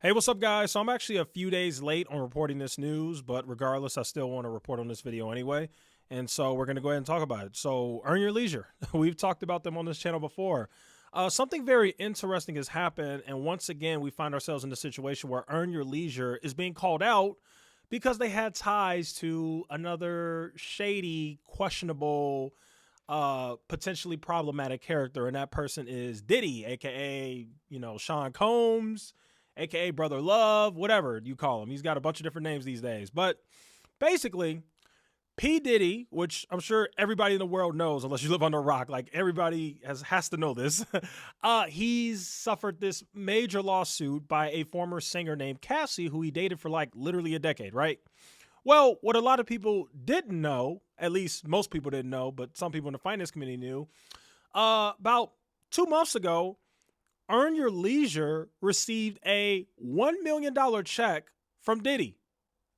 Hey, what's up, guys? So I'm actually a few days late on reporting this news, but regardless, I still want to report on this video anyway. And so we're going to go ahead and talk about it. So Earn Your Leisure. We've talked about them on this channel before. Something very interesting has happened. And once again, we find ourselves in a situation where Earn Your Leisure is being called out because they had ties to another shady, questionable, potentially problematic character. And that person is Diddy, aka, Sean Combs, aka Brother Love, whatever you call him. He's got a bunch of different names these days. But basically, P. Diddy, which I'm sure everybody in the world knows, unless you live under a rock, like everybody has to know this, he's suffered this major lawsuit by a former singer named Cassie, who he dated for like literally a decade, right? Well, what a lot of people didn't know, at least most people didn't know, but some people in the finance community knew, about 2 months ago, Earn Your Leisure received a $1 million check from Diddy.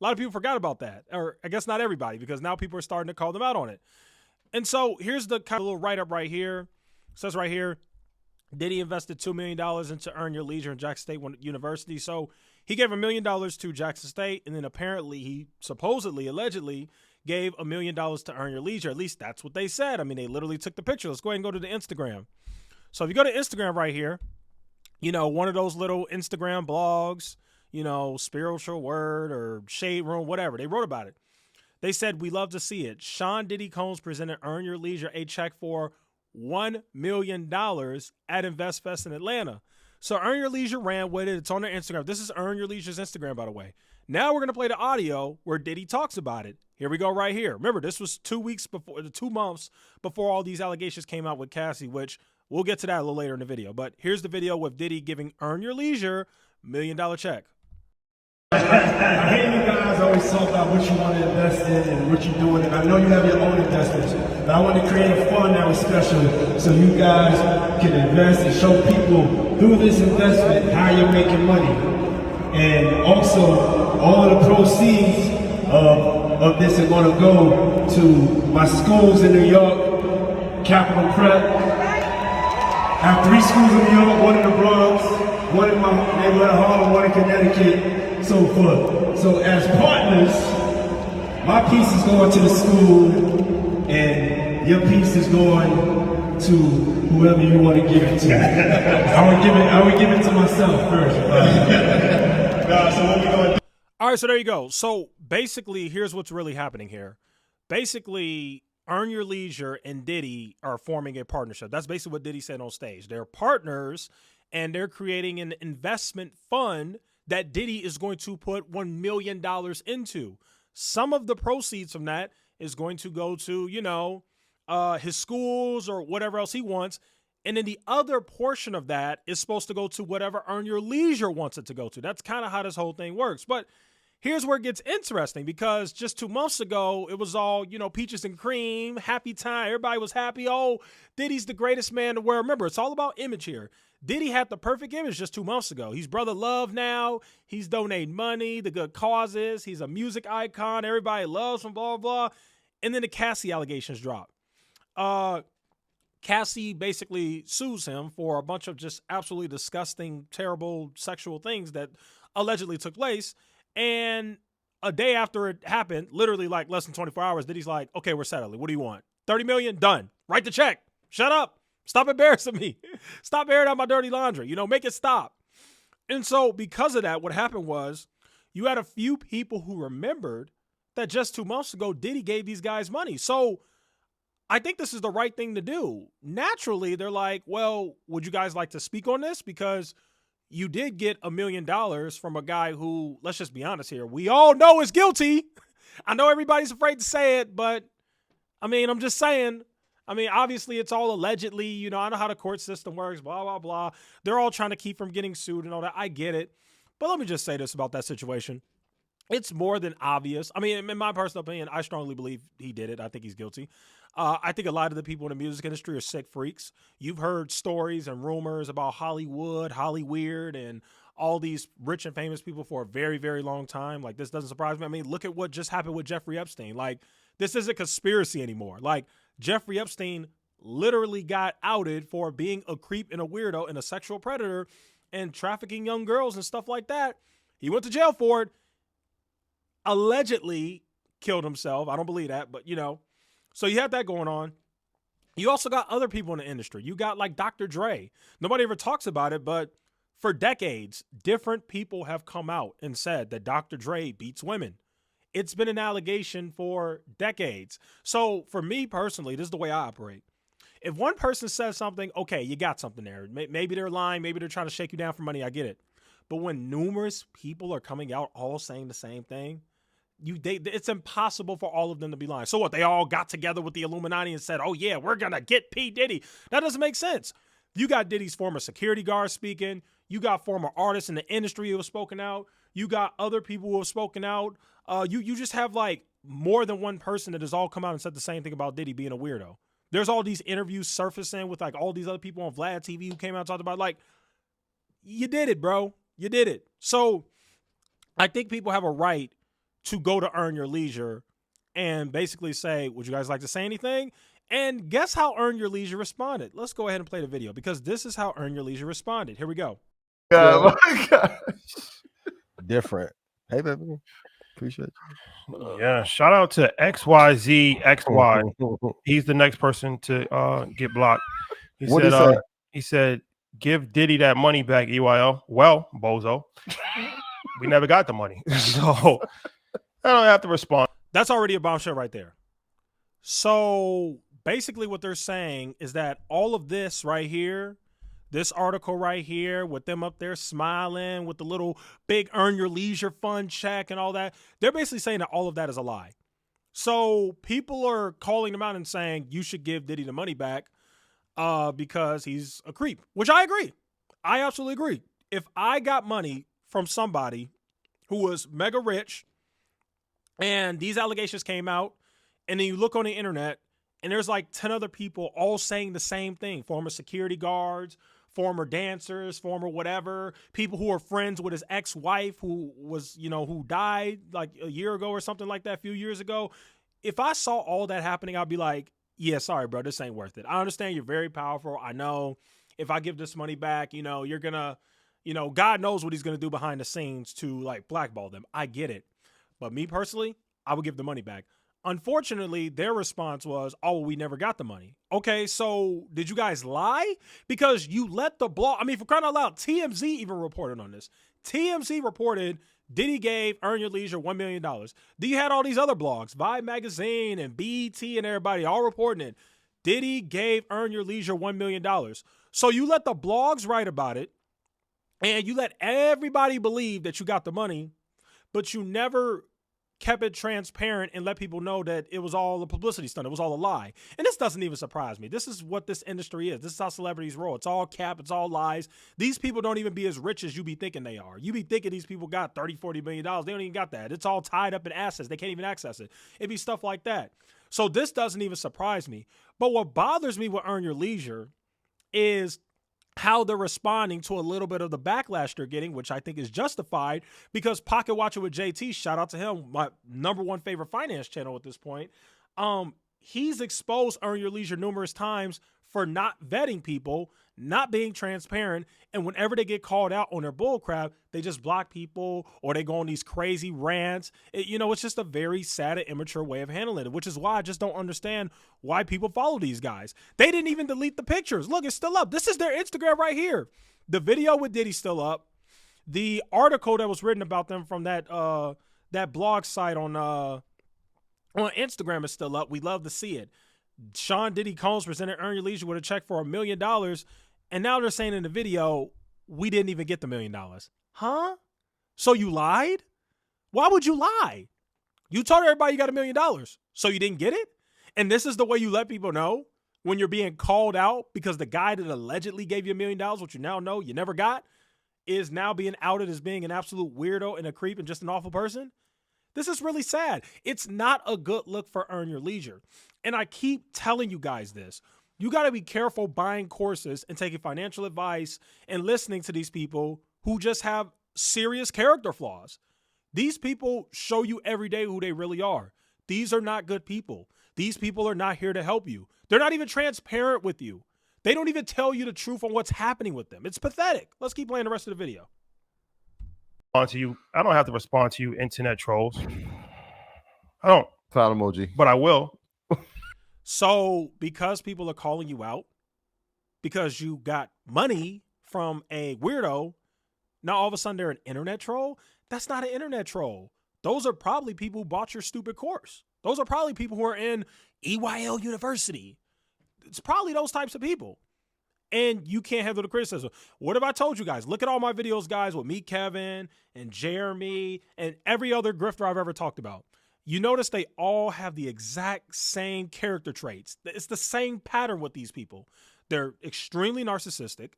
A lot of people forgot about that, or I guess not everybody, because now people are starting to call them out on it. And so here's the kind of little write-up right here. It says right here, Diddy invested $2 million into Earn Your Leisure in Jackson State University. So he gave $1 million to Jackson State, and then apparently he supposedly, allegedly, gave $1 million to Earn Your Leisure. At least that's what they said. I mean, they literally took the picture. Let's go ahead and go to the Instagram. So if you go to Instagram right here, one of those little Instagram blogs, Spiritual Word or Shade Room, whatever. They wrote about it. They said, "We love to see it. Sean Diddy Combs presented Earn Your Leisure a check for $1 million at InvestFest in Atlanta." So Earn Your Leisure ran with it. It's on their Instagram. This is Earn Your Leisure's Instagram, by the way. Now we're going to play the audio where Diddy talks about it. Here we go right here. Remember, this was 2 months before all these allegations came out with Cassie, which we'll get to that a little later in the video. But here's the video with Diddy giving Earn Your Leisure $1 million check. I hear you guys always talk about what you want to invest in and what you're doing, and I know you have your own investments, but I want to create a fund that was special so you guys can invest and show people through this investment how you're making money. And also, all of the proceeds of this are going to go to my schools in New York, Capital Prep. I have 3 schools in New York, one in the Bronx, one in my neighborhood of Harlem, one in Connecticut, so forth. So as partners, my piece is going to the school, and your piece is going to whoever you want to give it to. I would give it to myself first. So what we going to do? All right, so there you go. So basically, here's what's really happening here. Basically, Earn Your Leisure and Diddy are forming a partnership. That's basically what Diddy said on stage. They're partners, and they're creating an investment fund that Diddy is going to put $1 million into. Some of the proceeds from that is going to go to, his schools or whatever else he wants. And then the other portion of that is supposed to go to whatever Earn Your Leisure wants it to go to. That's kind of how this whole thing works. But here's where it gets interesting, because just 2 months ago, it was all, peaches and cream, happy time. Everybody was happy. Oh, Diddy's the greatest man in the world. Remember, it's all about image here. Diddy had the perfect image just 2 months ago. He's Brother Love now. He's donating money to good causes. He's a music icon. Everybody loves him, blah, blah, blah. And then the Cassie allegations drop. Cassie basically sues him for a bunch of just absolutely disgusting, terrible sexual things that allegedly took place. And a day after it happened, literally like less than 24 hours, Diddy's like, "Okay, we're settling. What do you want? 30 million? Done. Write the check. Shut up. Stop embarrassing me. Stop airing out my dirty laundry. Make it stop." And so because of that, what happened was you had a few people who remembered that just 2 months ago, Diddy gave these guys money. So I think this is the right thing to do. Naturally, they're like, well, would you guys like to speak on this? Because you did get $1 million from a guy who, let's just be honest here, we all know is guilty. I know everybody's afraid to say it, but I'm just saying. Obviously it's all allegedly, I know how the court system works, blah, blah, blah. They're all trying to keep from getting sued and all that. I get it. But let me just say this about that situation. It's more than obvious. In my personal opinion, I strongly believe he did it. I think he's guilty. I think a lot of the people in the music industry are sick freaks. You've heard stories and rumors about Hollywood, Hollyweird, and all these rich and famous people for a very, very long time. Like, this doesn't surprise me. Look at what just happened with Jeffrey Epstein. Like, this isn't conspiracy anymore. Like, Jeffrey Epstein literally got outed for being a creep and a weirdo and a sexual predator. and trafficking young girls and stuff like that. He went to jail for it. Allegedly killed himself. I don't believe that, but so you have that going on. You also got other people in the industry. You got like Dr. Dre. Nobody ever talks about it, but for decades, different people have come out and said that Dr. Dre beats women. It's been an allegation for decades. So for me personally, this is the way I operate. If one person says something, okay, you got something there. Maybe they're lying. Maybe they're trying to shake you down for money. I get it. But when numerous people are coming out all saying the same thing, it's impossible for all of them to be lying. So what? They all got together with the Illuminati and said, oh, yeah, we're going to get P. Diddy. That doesn't make sense. You got Diddy's former security guard speaking. You got former artists in the industry who have spoken out. You got other people who have spoken out. You just have like more than one person that has all come out and said the same thing about Diddy being a weirdo. There's all these interviews surfacing with like all these other people on Vlad TV who came out and talked about like, you did it, bro. You did it. So I think people have a right to go to Earn Your Leisure and basically say, would you guys like to say anything? And guess how Earn Your Leisure responded? Let's go ahead and play the video because this is how Earn Your Leisure responded. Here we go. Oh my gosh. Different. Hey, baby. Appreciate you. Yeah, shout out to XYZXY. He's the next person to get blocked. He said, give Diddy that money back, EYL. Well, bozo, we never got the money. So I don't have to respond. That's already a bombshell right there. So basically what they're saying is that all of this right here, this article right here with them up there smiling with the little big Earn Your Leisure fund check and all that, they're basically saying that all of that is a lie. So people are calling them out and saying you should give Diddy the money back because he's a creep, which I agree. I absolutely agree. If I got money from somebody who was mega rich and these allegations came out and then you look on the internet and there's like 10 other people all saying the same thing, former security guards, former dancers, former whatever, people who are friends with his ex-wife who was, who died like a year ago or something like that, a few years ago. If I saw all that happening, I'd be like, yeah, sorry, bro, this ain't worth it. I understand you're very powerful. I know if I give this money back, you're going to, God knows what he's going to do behind the scenes to like blackball them. I get it. But me personally, I would give the money back. Unfortunately, their response was, oh, we never got the money. Okay, so did you guys lie? Because you let the blog, I mean, for crying out loud, TMZ even reported on this. TMZ reported Diddy gave Earn Your Leisure $1 million. Then you had all these other blogs, Vibe Magazine and BET and everybody all reporting it. Diddy gave Earn Your Leisure $1 million. So you let the blogs write about it and you let everybody believe that you got the money, but you never kept it transparent and let people know that it was all a publicity stunt. It was all a lie. And this doesn't even surprise me. This is what this industry is. This is how celebrities roll. It's all cap. It's all lies. These people don't even be as rich as you be thinking they are. You be thinking these people got $30, $40 million. They don't even got that. It's all tied up in assets. They can't even access it. It'd be stuff like that. So this doesn't even surprise me. But what bothers me with Earn Your Leisure is how they're responding to a little bit of the backlash they're getting, which I think is justified because Pocket Watcher with JT, shout out to him, my number one favorite finance channel at this point. He's exposed Earn Your Leisure numerous times for not vetting people, not being transparent, and whenever they get called out on their bullcrap, they just block people or they go on these crazy rants. It's just a very sad and immature way of handling it, which is why I just don't understand why people follow these guys. They didn't even delete the pictures. Look, it's still up. This is their Instagram right here. The video with Diddy's still up. The article that was written about them from that blog site on Instagram is still up. We love to see it. Sean Diddy Combs presented Earn Your Leisure with a check for $1 million. And now they're saying in the video, we didn't even get the $1 million. Huh? So you lied? Why would you lie? You told everybody you got $1 million. So you didn't get it? And this is the way you let people know when you're being called out because the guy that allegedly gave you $1 million, which you now know you never got, is now being outed as being an absolute weirdo and a creep and just an awful person? This is really sad. It's not a good look for Earn Your Leisure. And I keep telling you guys this. You got to be careful buying courses and taking financial advice and listening to these people who just have serious character flaws. These people show you every day who they really are. These are not good people. These people are not here to help you. They're not even transparent with you. They don't even tell you the truth on what's happening with them. It's pathetic. Let's keep playing the rest of the video. To you, I don't have to respond to you, internet trolls. I don't. Clown emoji. But I will. So because people are calling you out because you got money from a weirdo, now all of a sudden they're an internet troll? That's not an internet troll. Those are probably people who bought your stupid course. Those are probably people who are in EYL University. It's probably those types of people. And you can't handle the criticism. What have I told you guys? Look at all my videos, guys, with me, Kevin, and Jeremy, and every other grifter I've ever talked about. You notice they all have the exact same character traits. It's the same pattern with these people. They're extremely narcissistic.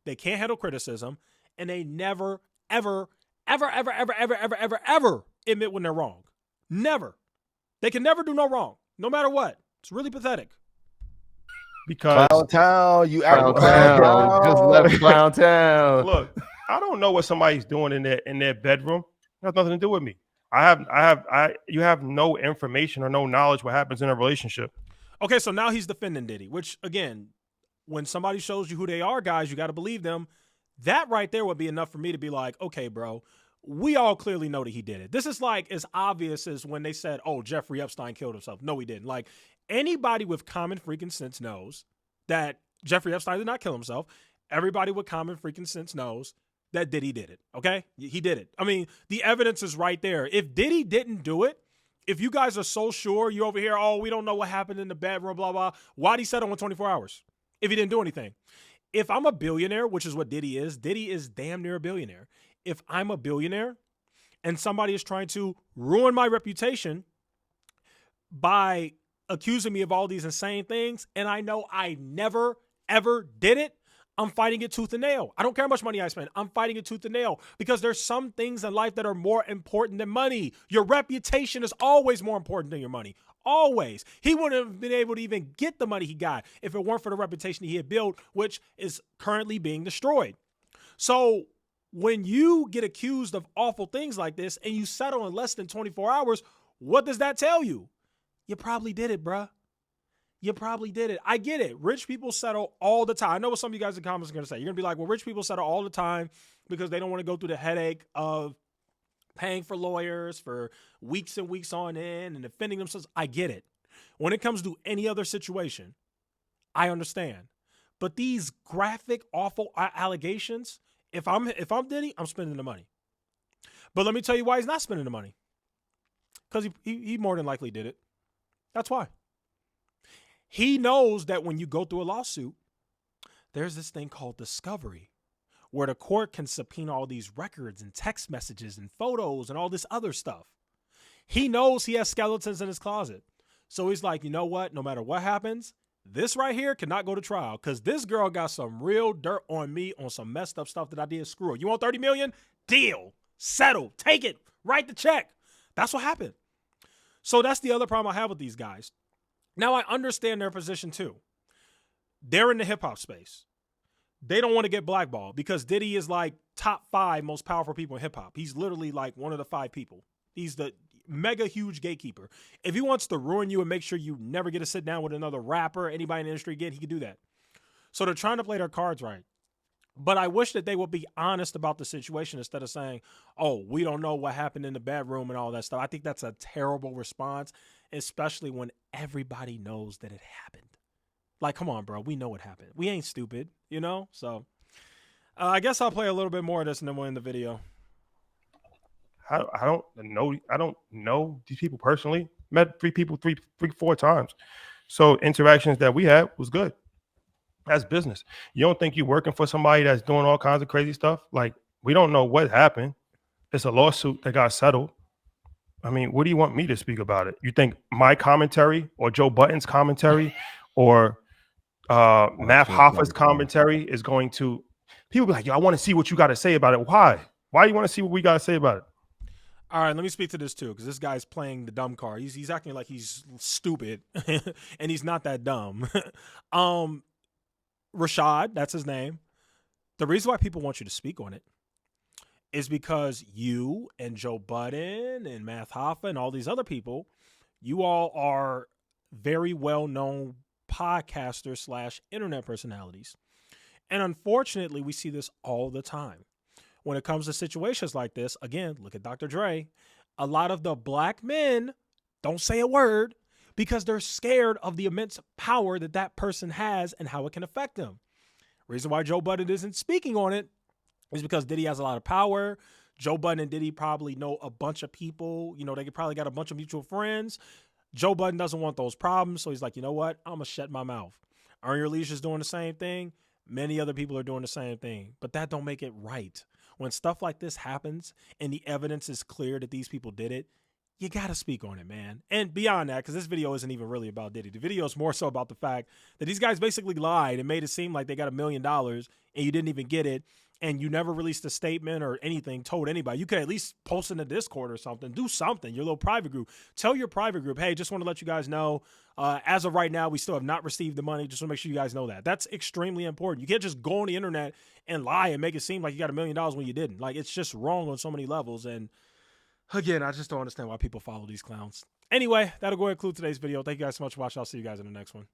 They can't handle criticism. And they never, ever, ever, ever, ever, ever, ever, ever, ever admit when they're wrong. Never. They can never do no wrong, no matter what. It's really pathetic. Because Clown Town, you out Clown Clown Town. Town. Just left Clown Town. Look, I don't know what somebody's doing in their bedroom. It has nothing to do with me. You have no information or no knowledge what happens in a relationship. Okay, so now he's defending Diddy, which, again, when somebody shows you who they are, guys, you got to believe them. That right there would be enough for me to be like, okay, bro, we all clearly know that he did it. This is like as obvious as when they said, oh, Jeffrey Epstein killed himself. No, he didn't. Like, anybody with common freaking sense knows that Jeffrey Epstein did not kill himself. Everybody with common freaking sense knows that Diddy did it, okay? He did it. I mean, the evidence is right there. If Diddy didn't do it, if you guys are so sure, you over here, oh, we don't know what happened in the bedroom, blah, blah, why'd he settle in 24 hours if he didn't do anything? If I'm a billionaire, which is what Diddy is damn near a billionaire. If I'm a billionaire and somebody is trying to ruin my reputation by accusing me of all these insane things, and I know I never, ever did it, I'm fighting it tooth and nail. I don't care how much money I spend. I'm fighting it tooth and nail because there's some things in life that are more important than money. Your reputation is always more important than your money. Always. He wouldn't have been able to even get the money he got if it weren't for the reputation he had built, which is currently being destroyed. So when you get accused of awful things like this and you settle in less than 24 hours, what does that tell you? You probably did it, bruh. You probably did it. I get it. Rich people settle all the time. I know what some of you guys in the comments are going to say. You're going to be like, well, rich people settle all the time because they don't want to go through the headache of paying for lawyers for weeks and weeks on end and defending themselves. I get it. When it comes to any other situation, I understand. But these graphic, awful allegations, if I'm Diddy, I'm spending the money. But let me tell you why he's not spending the money. Because he more than likely did it. That's why. He knows that when you go through a lawsuit, there's this thing called discovery, where the court can subpoena all these records and text messages and photos and all this other stuff. He knows he has skeletons in his closet. So he's like, you know what? No matter what happens, this right here cannot go to trial because this girl got some real dirt on me on some messed up stuff that I did. Screw it. You want 30 million? Deal. Settle. Take it. Write the check. That's what happened. So that's the other problem I have with these guys. Now, I understand their position, too. They're in the hip-hop space. They don't want to get blackballed because Diddy is like top 5 most powerful people in hip-hop. He's literally like one of the 5 people. He's the mega huge gatekeeper. If he wants to ruin you and make sure you never get to sit down with another rapper, anybody in the industry again, he can do that. So they're trying to play their cards right. But I wish that they would be honest about the situation instead of saying, oh, we don't know what happened in the bedroom and all that stuff. I think that's a terrible response, especially when everybody knows that it happened. Like, come on, bro. We know it happened. We ain't stupid, you know? So I guess I'll play a little bit more of this and then we'll end the video. I don't know these people personally. Met 3 people 4 times. So interactions that we had was good. That's business. You don't think you're working for somebody that's doing all kinds of crazy stuff? Like, we don't know what happened. It's a lawsuit that got settled. I mean, what do you want me to speak about it? You think my commentary or Joe Budden's commentary or Math Hoffa's commentary is going to... People be like, yo, I want to see what you got to say about it. Why? Why do you want to see what we got to say about it? All right, let me speak to this too, because this guy's playing the dumb card. He's acting like he's stupid, and he's not that dumb. Rashad, that's his name. The reason why people want you to speak on it is because you and Joe Budden and Math Hoffa and all these other people, you all are very well-known podcasters slash internet personalities. And unfortunately, we see this all the time. When it comes to situations like this, again, look at Dr. Dre. A lot of the black men don't say a word because they're scared of the immense power that that person has and how it can affect them. Reason why Joe Budden isn't speaking on it is because Diddy has a lot of power. Joe Budden and Diddy probably know a bunch of people. You know, they probably got a bunch of mutual friends. Joe Budden doesn't want those problems. So he's like, you know what? I'm going to shut my mouth. Earn Your Leisure's doing the same thing. Many other people are doing the same thing. But that don't make it right. When stuff like this happens and the evidence is clear that these people did it, you got to speak on it, man. And beyond that, because this video isn't even really about Diddy. The video is more so about the fact that these guys basically lied and made it seem like they got $1 million and you didn't even get it. And you never released a statement or anything, told anybody. You could at least post in the Discord or something. Do something, your little private group. Tell your private group, hey, just want to let you guys know, as of right now, we still have not received the money. Just want to make sure you guys know that. That's extremely important. You can't just go on the internet and lie and make it seem like you got $1 million when you didn't. Like, it's just wrong on so many levels. And again, I just don't understand why people follow these clowns. Anyway, that'll go ahead and conclude today's video. Thank you guys so much for watching. I'll see you guys in the next one.